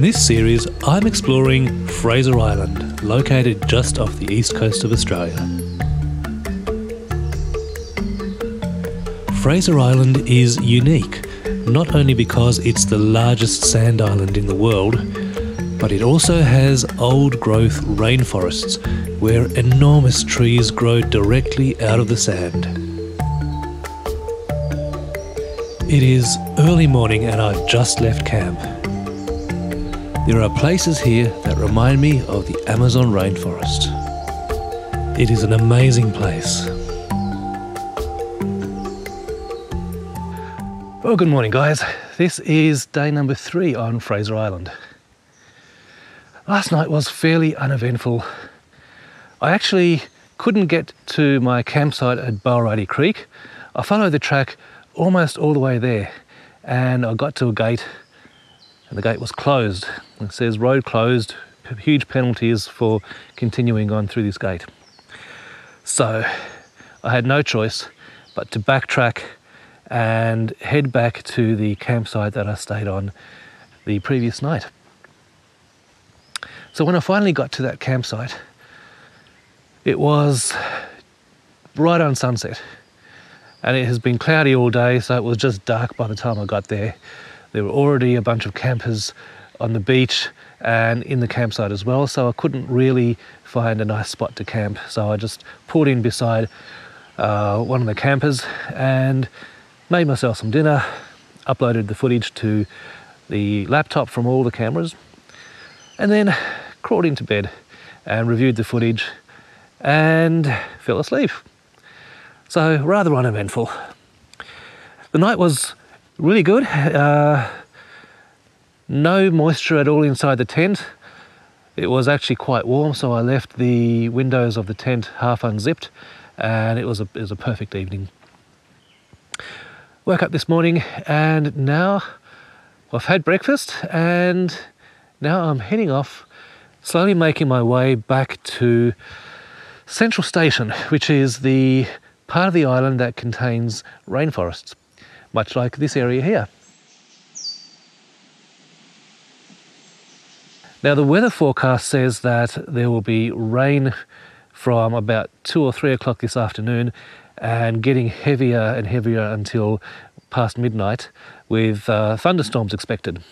this series, I'm exploring Fraser Island, located just off the east coast of Australia. Fraser Island is unique, not only because it's the largest sand island in the world, but it also has old-growth rainforests where enormous trees grow directly out of the sand. It is early morning and I've just left camp. There are places here that remind me of the Amazon rainforest. It is an amazing place. Well, good morning guys. This is day number 3 on Fraser Island. Last night was fairly uneventful. I actually couldn't get to my campsite at Woralie Creek. I followed the track almost all the way there and I got to a gate and the gate was closed. It says road closed, huge penalties for continuing on through this gate. So I had no choice but to backtrack and head back to the campsite that I stayed on the previous night. So when I finally got to that campsite, it was right on sunset and it has been cloudy all day, so it was just dark by the time I got there. There were already a bunch of campers on the beach and in the campsite as well, so I couldn't really find a nice spot to camp. So I just pulled in beside one of the campers and made myself some dinner, uploaded the footage to the laptop from all the cameras, and then crawled into bed and reviewed the footage and fell asleep. So rather uneventful. The night was really good. No moisture at all inside the tent. It was actually quite warm, so I left the windows of the tent half unzipped and it was a perfect evening. Woke up this morning and now I've had breakfast and now I'm heading off, slowly making my way back to Central Station, which is the part of the island that contains rainforests, much like this area here. Now the weather forecast says that there will be rain from about 2 or 3 o'clock this afternoon and getting heavier and heavier until past midnight, with thunderstorms expected.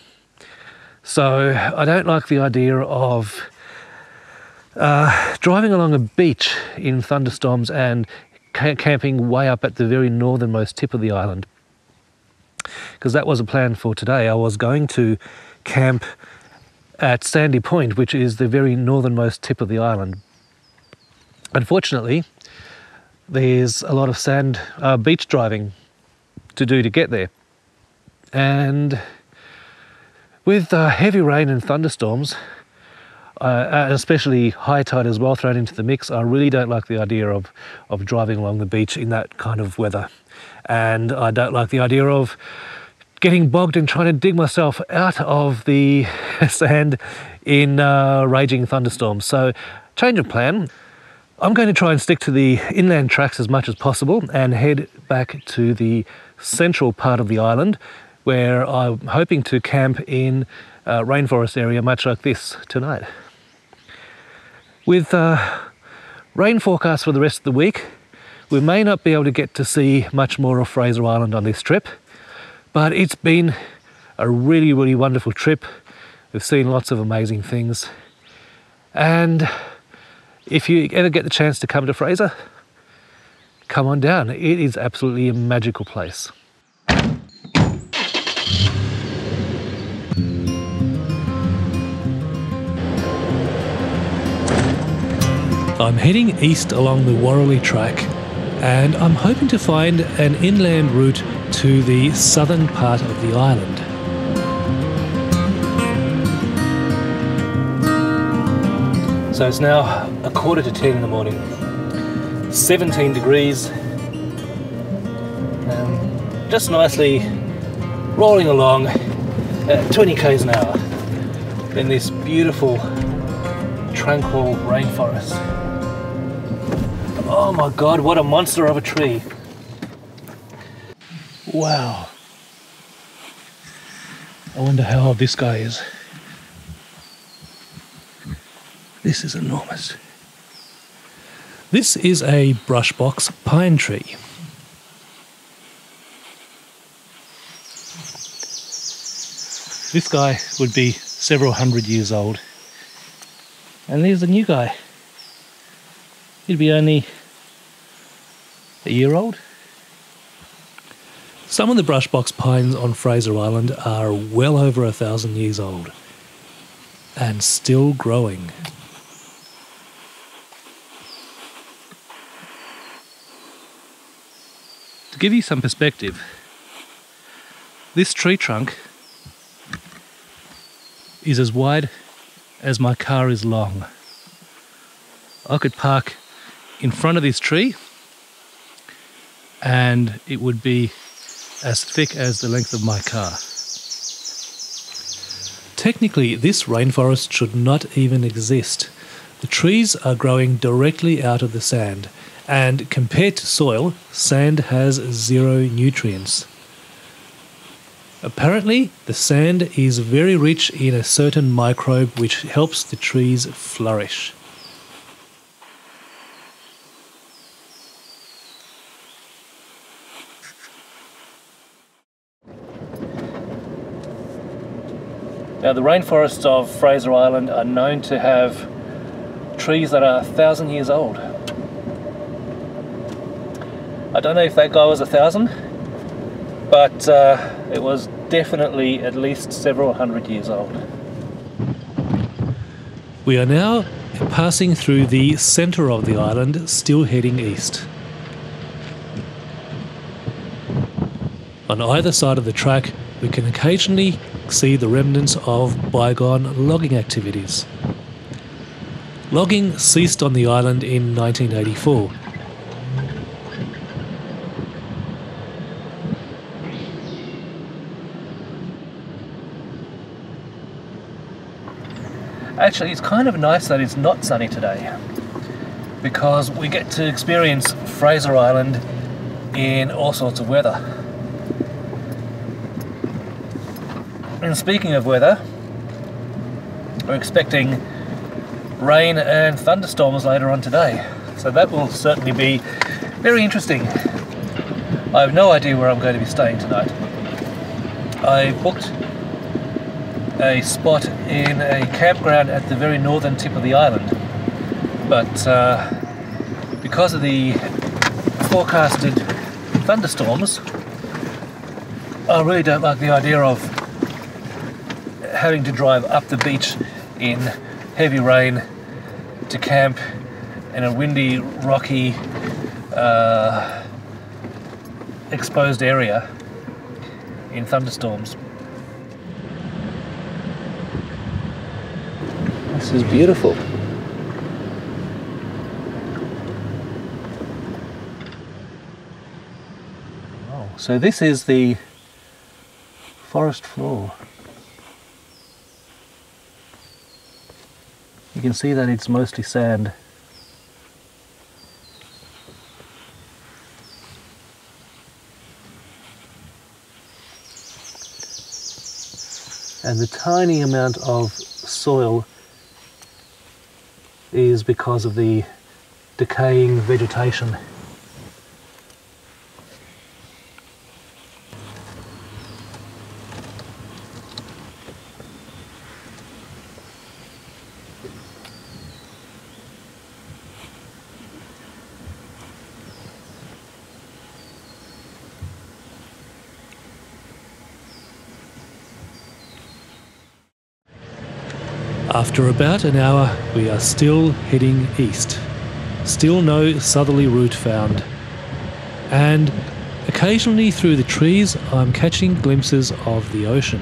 So I don't like the idea of driving along a beach in thunderstorms and camping way up at the very northernmost tip of the island, because that was a plan for today. I was going to camp at Sandy Point, which is the very northernmost tip of the island. Unfortunately, there's a lot of sand beach driving to do to get there, and with heavy rain and thunderstorms, especially high tide as well thrown into the mix, I really don't like the idea of driving along the beach in that kind of weather. And I don't like the idea of getting bogged and trying to dig myself out of the sand in raging thunderstorms. So change of plan. I'm going to try and stick to the inland tracks as much as possible and head back to the central part of the island, where I'm hoping to camp in a rainforest area much like this tonight. With rain forecast for the rest of the week, we may not be able to get to see much more of Fraser Island on this trip, but it's been a really, really wonderful trip. We've seen lots of amazing things, and if you ever get the chance to come to Fraser, come on down. It is absolutely a magical place. I'm heading east along the Woralie track and I'm hoping to find an inland route to the southern part of the island. So it's now 9:45 in the morning, 17 degrees, just nicely rolling along at 20 k's an hour in this beautiful, tranquil rainforest. Oh my God, what a monster of a tree. Wow. I wonder how old this guy is. This is enormous. This is a brushbox pine tree. This guy would be several hundred years old. And there's a new guy. He'd be only a year old. Some of the brushbox pines on Fraser Island are well over 1,000 years old and still growing. To give you some perspective, this tree trunk is as wide as my car is long. I could park in front of this tree and it would be as thick as the length of my car. Technically, this rainforest should not even exist. The trees are growing directly out of the sand, and compared to soil, sand has 0 nutrients. Apparently, the sand is very rich in a certain microbe which helps the trees flourish. Now, the rainforests of Fraser Island are known to have trees that are 1,000 years old. I don't know if that guy was 1,000, but it was definitely at least several hundred years old. We are now passing through the centre of the island, still heading east. On either side of the track, we can occasionally see the remnants of bygone logging activities. Logging ceased on the island in 1984. Actually, it's kind of nice that it's not sunny today, because we get to experience Fraser Island in all sorts of weather. And speaking of weather, we're expecting rain and thunderstorms later on today, so that will certainly be very interesting. I have no idea where I'm going to be staying tonight. I booked a spot in a campground at the very northern tip of the island, but because of the forecasted thunderstorms, I really don't like the idea of having to drive up the beach in heavy rain to camp in a windy, rocky, exposed area in thunderstorms. This is beautiful. Oh, so this is the forest floor. You can see that it's mostly sand. And the tiny amount of soil is because of the decaying vegetation. After about an hour, we are still heading east. Still no southerly route found. And occasionally through the trees, I'm catching glimpses of the ocean.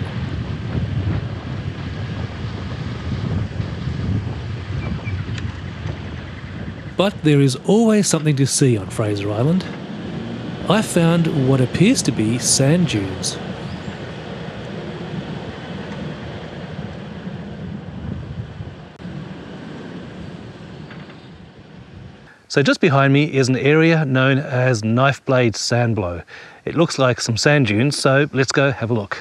But there is always something to see on Fraser Island. I found what appears to be sand dunes. So just behind me is an area known as Knife Blade Sandblow. It looks like some sand dunes, so let's go have a look.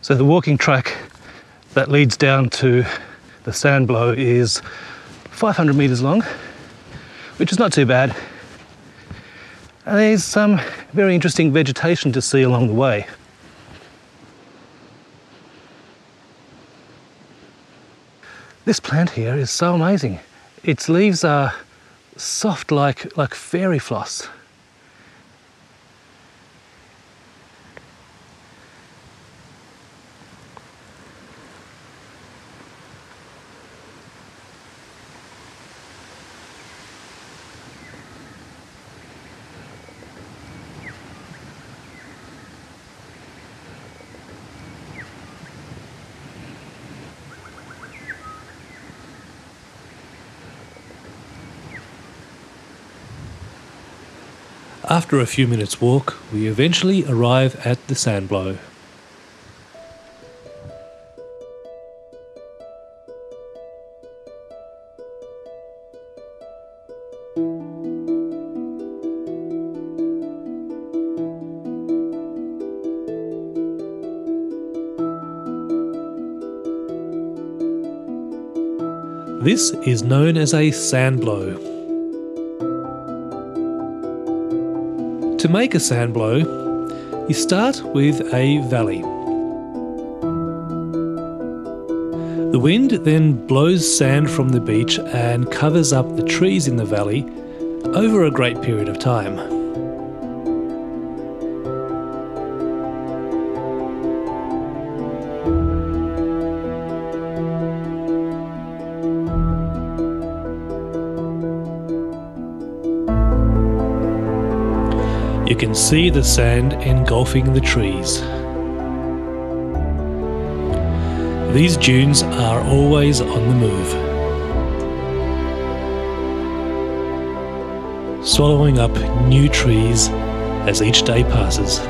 So the walking track that leads down to the Sandblow is 500 meters long, which is not too bad. And there's some very interesting vegetation to see along the way. This plant here is so amazing. Its leaves are soft like fairy floss. After a few minutes walk, we eventually arrive at the Sandblow. This is known as a Sandblow. To make a Sandblow, you start with a valley. The wind then blows sand from the beach and covers up the trees in the valley over a great period of time. You can see the sand engulfing the trees. These dunes are always on the move, swallowing up new trees as each day passes.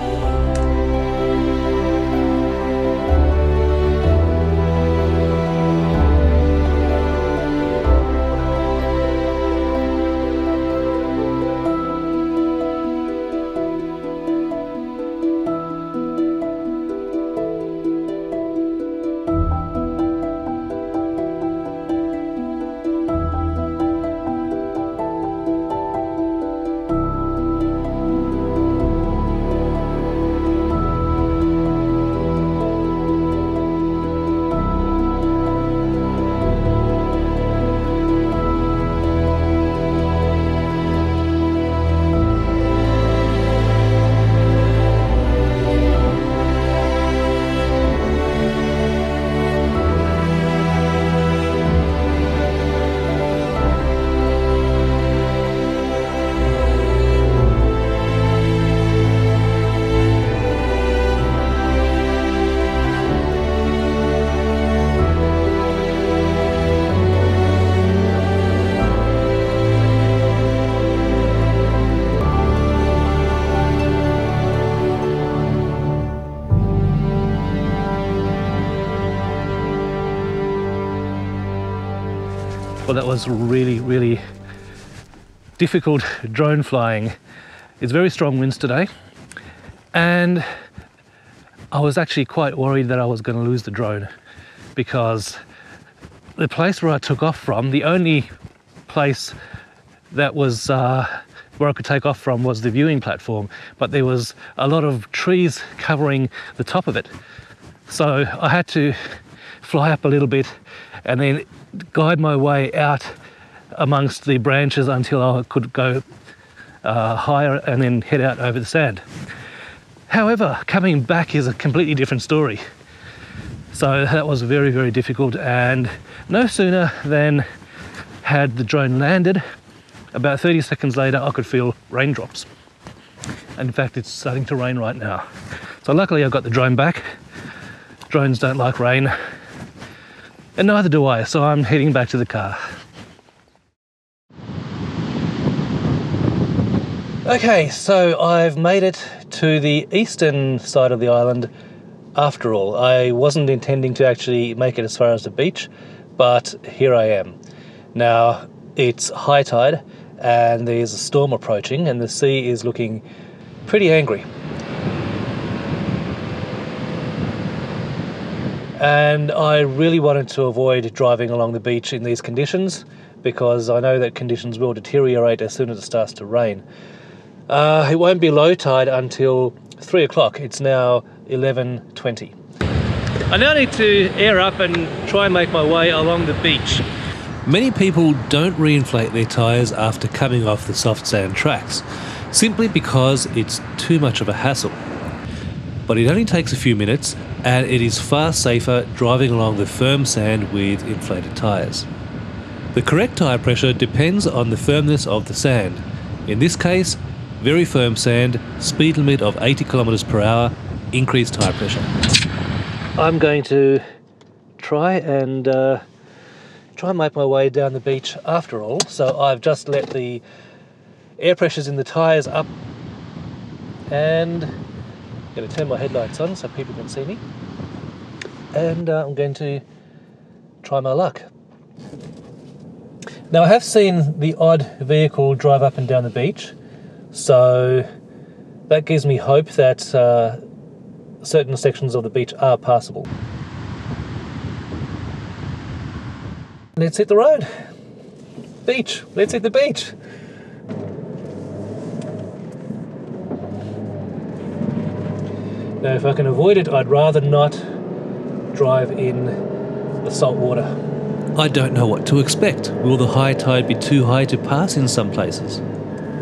Well, that was really difficult drone flying. It's very strong winds today, and I was actually quite worried that I was going to lose the drone, because the place where I took off from, the only place that was where I could take off from was the viewing platform, but there was a lot of trees covering the top of it. So I had to fly up a little bit and then guide my way out amongst the branches until I could go higher and then head out over the sand. However, coming back is a completely different story. So that was very difficult, and no sooner than had the drone landed, about 30 seconds later I could feel raindrops. And in fact, it's starting to rain right now. So luckily I got the drone back. Drones don't like rain, and neither do I, so I'm heading back to the car. Okay, so I've made it to the eastern side of the island after all. I wasn't intending to actually make it as far as the beach, but here I am. Now, it's high tide and there's a storm approaching and the sea is looking pretty angry. And I really wanted to avoid driving along the beach in these conditions because I know that conditions will deteriorate as soon as it starts to rain. It won't be low tide until 3 o'clock. It's now 11:20. I now need to air up and try and make my way along the beach. Many people don't reinflate their tyres after coming off the soft sand tracks, simply because it's too much of a hassle. But it only takes a few minutes, and it is far safer driving along the firm sand with inflated tyres. The correct tyre pressure depends on the firmness of the sand. In this case, very firm sand, speed limit of 80 kilometers per hour, increased tyre pressure. I'm going to try and make my way down the beach after all. So I've just let the air pressures in the tyres up, and I'm going to turn my headlights on so people can see me, and I'm going to try my luck. Now I have seen the odd vehicle drive up and down the beach, so that gives me hope that certain sections of the beach are passable. Let's hit the road. Beach. Let's hit the beach. Now if I can avoid it, I'd rather not drive in the salt water. I don't know what to expect. Will the high tide be too high to pass in some places?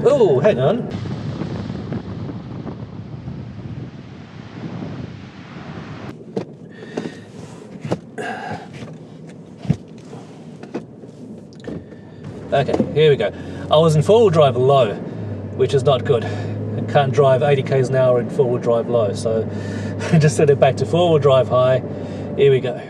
Oh, hang on. Okay, here we go. I was in four-wheel drive low, which is not good. I can't drive 80 k's an hour in four-wheel drive low, so I just set it back to four-wheel drive high. Here we go.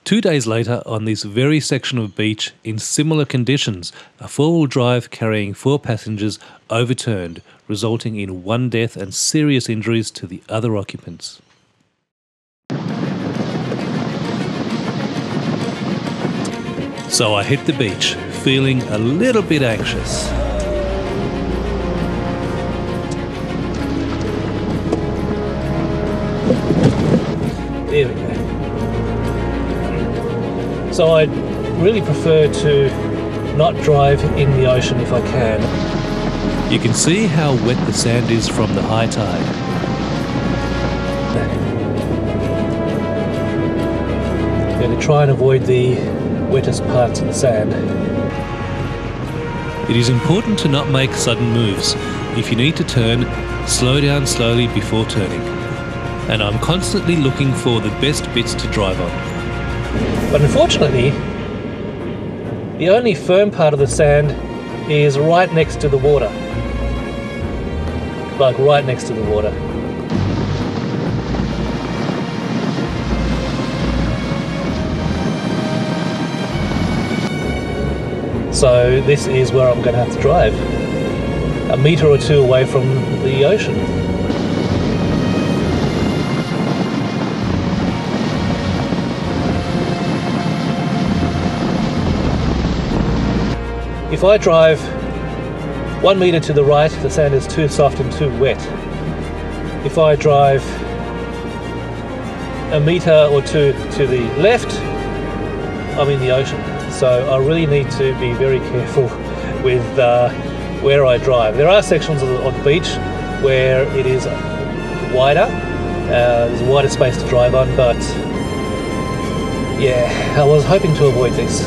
2 days later, on this very section of beach, in similar conditions, a four-wheel drive carrying 4 passengers overturned, resulting in 1 death and serious injuries to the other occupants. So I hit the beach, feeling a little bit anxious. There we go. So I'd really prefer to not drive in the ocean if I can. You can see how wet the sand is from the high tide. I'm going to try and avoid the wettest parts of the sand. It is important to not make sudden moves. If you need to turn, slow down slowly before turning. And I'm constantly looking for the best bits to drive on. But unfortunately, the only firm part of the sand is right next to the water. Like right next to the water. So this is where I'm going to have to drive. A metre or two away from the ocean. If I drive 1 metre to the right, the sand is too soft and too wet. If I drive a metre or two to the left, I'm in the ocean. So I really need to be very careful with where I drive. There are sections of the beach where it is wider, there's a wider space to drive on, but yeah, I was hoping to avoid this.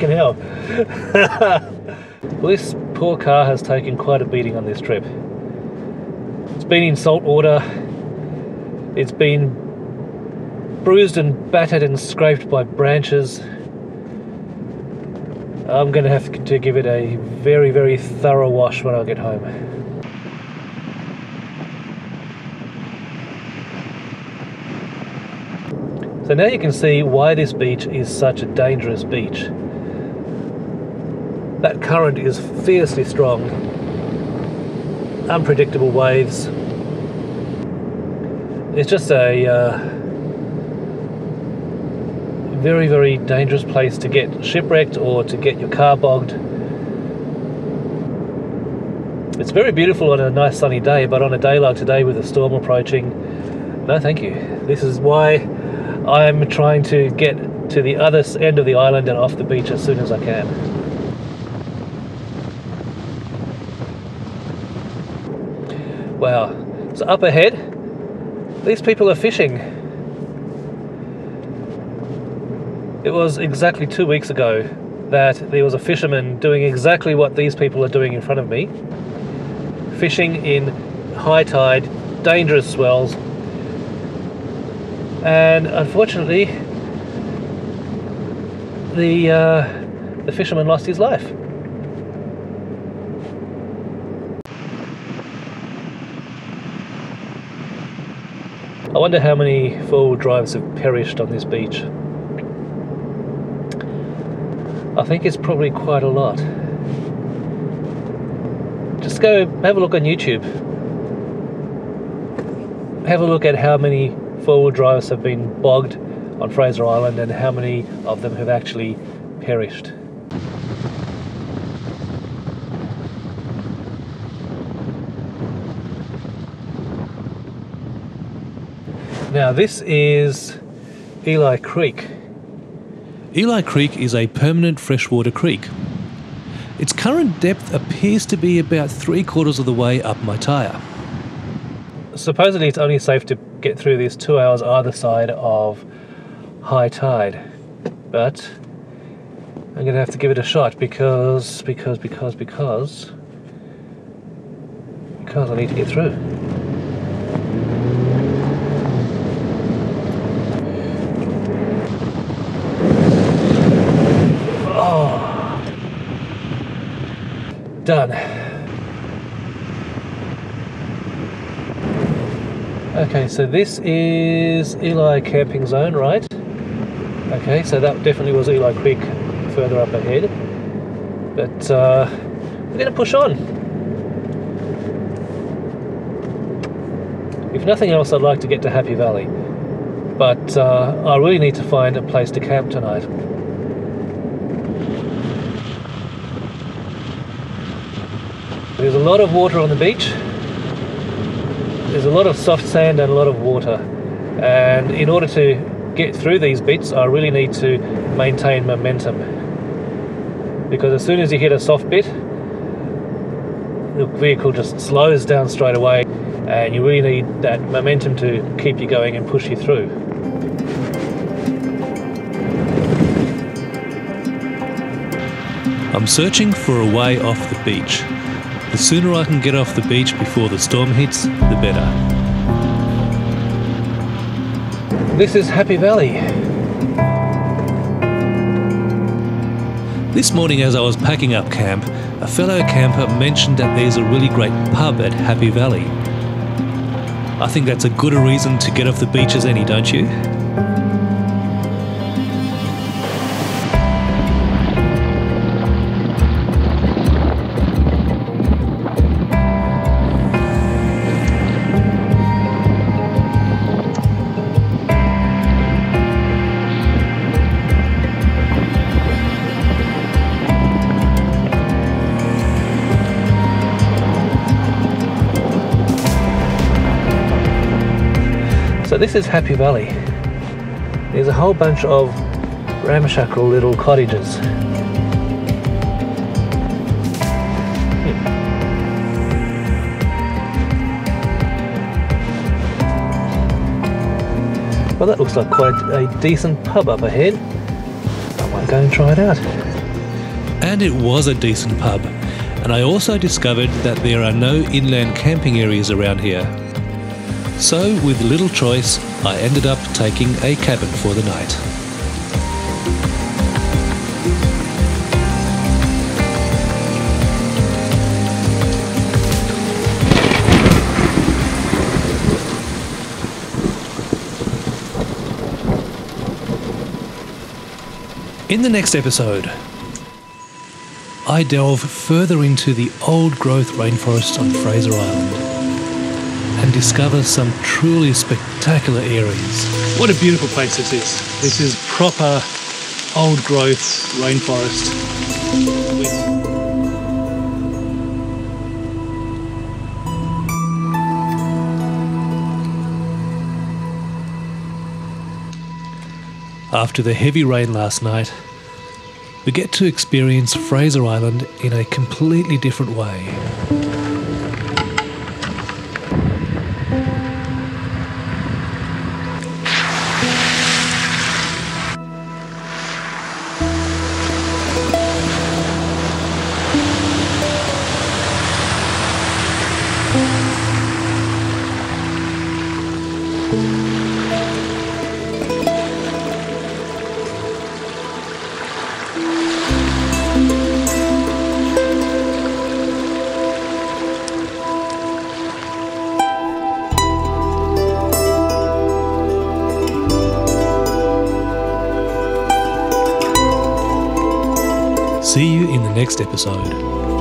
Hell. Well, this poor car has taken quite a beating on this trip. It's been in salt water, it's been bruised and battered and scraped by branches. I'm going to have to give it a very, very thorough wash when I get home. So now you can see why this beach is such a dangerous beach. That current is fiercely strong, unpredictable waves. It's just a very, very dangerous place to get shipwrecked or to get your car bogged. It's very beautiful on a nice sunny day, but on a day like today with a storm approaching, no thank you. This is why I'm trying to get to the other end of the island and off the beach as soon as I can. Wow, so up ahead, these people are fishing. It was exactly 2 weeks ago that there was a fisherman doing exactly what these people are doing in front of me. Fishing in high tide, dangerous swells, and unfortunately the fisherman lost his life. I wonder how many four-wheel drives have perished on this beach. I think it's probably quite a lot. Just go have a look on YouTube. Have a look at how many four-wheel drives have been bogged on Fraser Island and how many of them have actually perished. Now this is Eli Creek. Eli Creek is a permanent freshwater creek. Its current depth appears to be about 3/4 of the way up my tyre. Supposedly it's only safe to get through this 2 hours either side of high tide, but I'm going to have to give it a shot because I need to get through. Oh, done. Okay, so this is Eli Camping Zone, right? Okay, so that definitely was Eli Creek further up ahead. But we're going to push on. If nothing else, I'd like to get to Happy Valley. But I really need to find a place to camp tonight. There's a lot of water on the beach. There's a lot of soft sand and a lot of water, and in order to get through these bits I really need to maintain momentum, because as soon as you hit a soft bit the vehicle just slows down straight away, and you really need that momentum to keep you going and push you through. I'm searching for a way off the beach. The sooner I can get off the beach before the storm hits, the better. This is Happy Valley. This morning as I was packing up camp, a fellow camper mentioned that there's a really great pub at Happy Valley. I think that's a good a reason to get off the beach as any, don't you? So this is Happy Valley. There's a whole bunch of ramshackle little cottages. Well, that looks like quite a decent pub up ahead. I might go and try it out. And it was a decent pub. And I also discovered that there are no inland camping areas around here. So with little choice, I ended up taking a cabin for the night. In the next episode, I delve further into the old-growth rainforests on Fraser Island and discover some truly spectacular areas. What a beautiful place this is. This is proper old-growth rainforest. After the heavy rain last night, we get to experience Fraser Island in a completely different way. See you in the next episode.